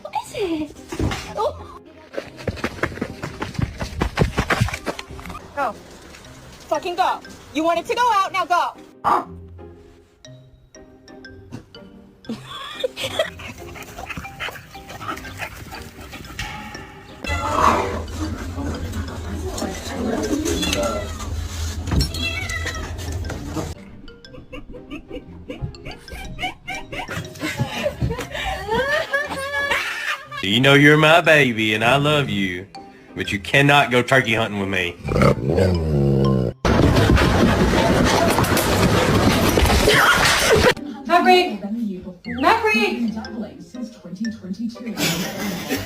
What is it? Oh. Go. Fucking go. You wanted to go out, now go. You know you're my baby and I love you, but you cannot go turkey hunting with me. Maverick! Maverick! Doubling since 2022.